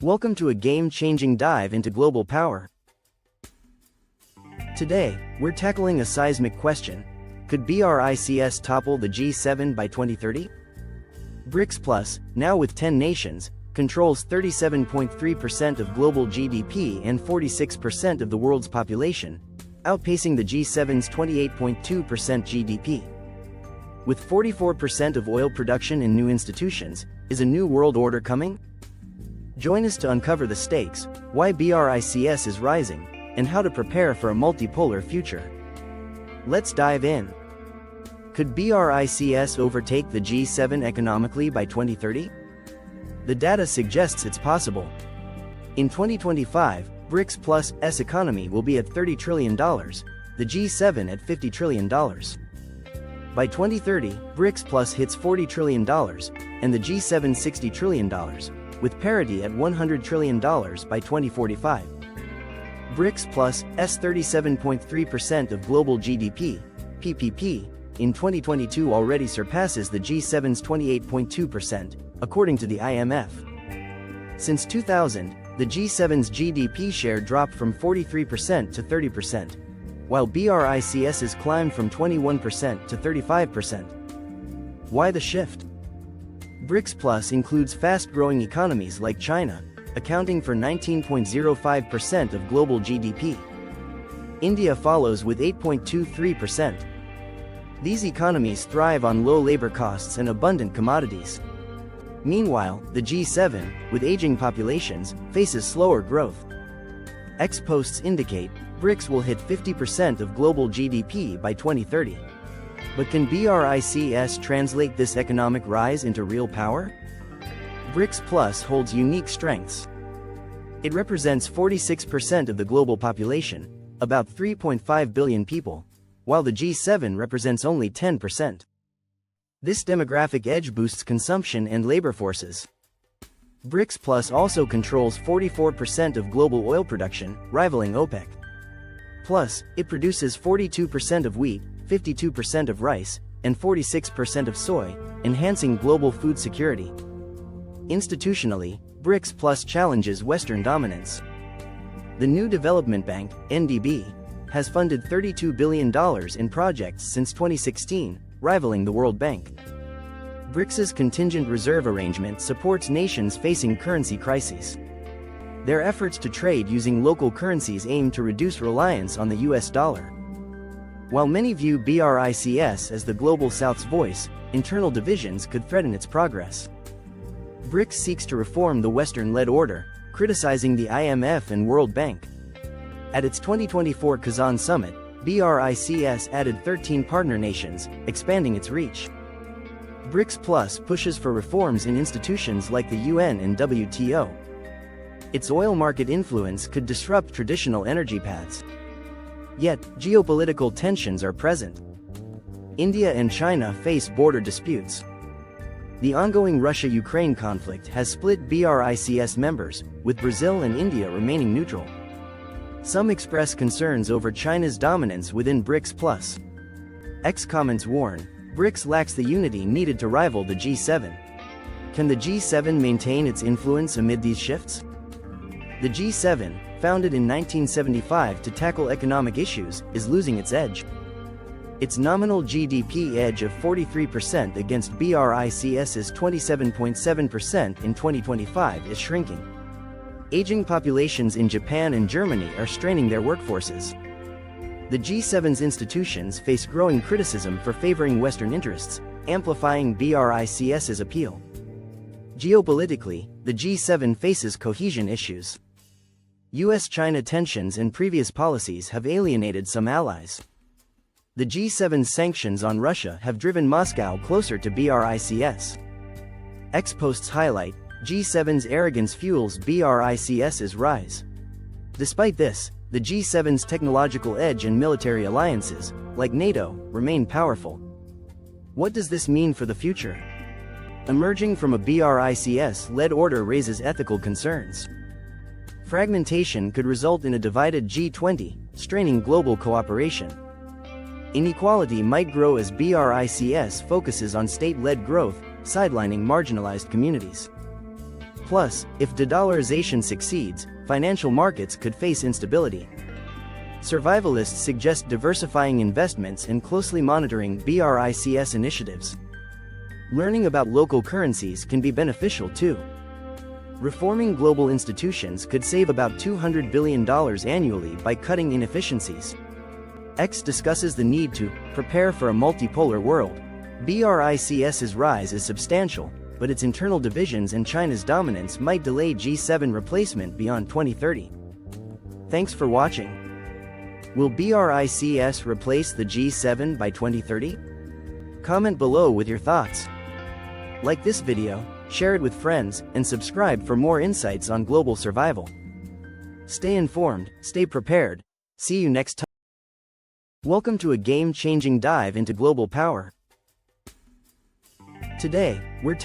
Welcome to a game-changing dive into global power. Today, we're tackling a seismic question. Could BRICS topple the G7 by 2030? BRICS Plus, now with 10 nations, controls 37.3% of global GDP and 46% of the world's population, outpacing the G7's 28.2% GDP. With 44% of oil production in new institutions, is a new world order coming? Join us to uncover the stakes, why BRICS is rising, and how to prepare for a multipolar future. Let's dive in. Could BRICS overtake the G7 economically by 2030? The data suggests it's possible. In 2025, BRICS Plus' economy will be at $30 trillion, the G7 at $50 trillion. By 2030, BRICS Plus hits $40 trillion, and the G7 $60 trillion, with parity at $100 trillion by 2045. BRICS Plus' 37.3% of global GDP, PPP, in 2022 already surpasses the G7's 28.2%, according to the IMF. Since 2000, the G7's GDP share dropped from 43% to 30%, while BRICS's climbed from 21% to 35%. Why the shift? BRICS Plus includes fast-growing economies like China, accounting for 19.05% of global GDP. India follows with 8.23%. These economies thrive on low labor costs and abundant commodities. Meanwhile, the G7, with aging populations, faces slower growth. Ex-posts indicate BRICS will hit 50% of global GDP by 2030. But can BRICS translate this economic rise into real power? BRICS Plus holds unique strengths. It represents 46% of the global population, about 3.5 billion people, while the G7 represents only 10%. This demographic edge boosts consumption and labor forces. BRICS Plus also controls 44% of global oil production, rivaling OPEC. Plus, it produces 42% of wheat, 52% of rice, and 46% of soy, enhancing global food security. Institutionally, BRICS Plus challenges Western dominance. The New Development Bank, NDB, has funded $32 billion in projects since 2016, rivaling the World Bank. BRICS's contingent reserve arrangement supports nations facing currency crises. Their efforts to trade using local currencies aim to reduce reliance on the US dollar. While many view BRICS as the Global South's voice, internal divisions could threaten its progress. BRICS seeks to reform the Western-led order, criticizing the IMF and World Bank. At its 2024 Kazan summit, BRICS added 13 partner nations, expanding its reach. BRICS Plus pushes for reforms in institutions like the UN and WTO. Its oil market influence could disrupt traditional energy paths. Yet, geopolitical tensions are present. India and China face border disputes. The ongoing Russia-Ukraine conflict has split BRICS members, with Brazil and India remaining neutral. Some express concerns over China's dominance within BRICS Plus. Ex-comments warn, BRICS lacks the unity needed to rival the G7. Can the G7 maintain its influence amid these shifts? The G7, founded in 1975 to tackle economic issues, is losing its edge. Its nominal GDP edge of 43% against BRICS's 27.7% in 2025 is shrinking. Aging populations in Japan and Germany are straining their workforces. The G7's institutions face growing criticism for favoring Western interests, amplifying BRICS's appeal. Geopolitically, the G7 faces cohesion issues. US-China tensions and previous policies have alienated some allies. The G7's sanctions on Russia have driven Moscow closer to BRICS. Ex-posts highlight, G7's arrogance fuels BRICS's rise. Despite this, the G7's technological edge and military alliances, like NATO, remain powerful. What does this mean for the future? Emerging from a BRICS-led order raises ethical concerns. Fragmentation could result in a divided G20, straining global cooperation. Inequality might grow as BRICS focuses on state-led growth, sidelining marginalized communities. Plus, if de-dollarization succeeds, financial markets could face instability. Survivalists suggest diversifying investments and closely monitoring BRICS initiatives. Learning about local currencies can be beneficial too. Reforming global institutions could save about $200 billion annually by cutting inefficiencies. X discusses the need to prepare for a multipolar world. BRICS's rise is substantial, but its internal divisions and China's dominance might delay G7 replacement beyond 2030. Thanks for watching. Will BRICS replace the G7 by 2030? Comment below with your thoughts. Like this video, share it with friends, and subscribe for more insights on global survival. Stay informed, stay prepared. See you next time. Welcome to a game-changing dive into global power. Today, we're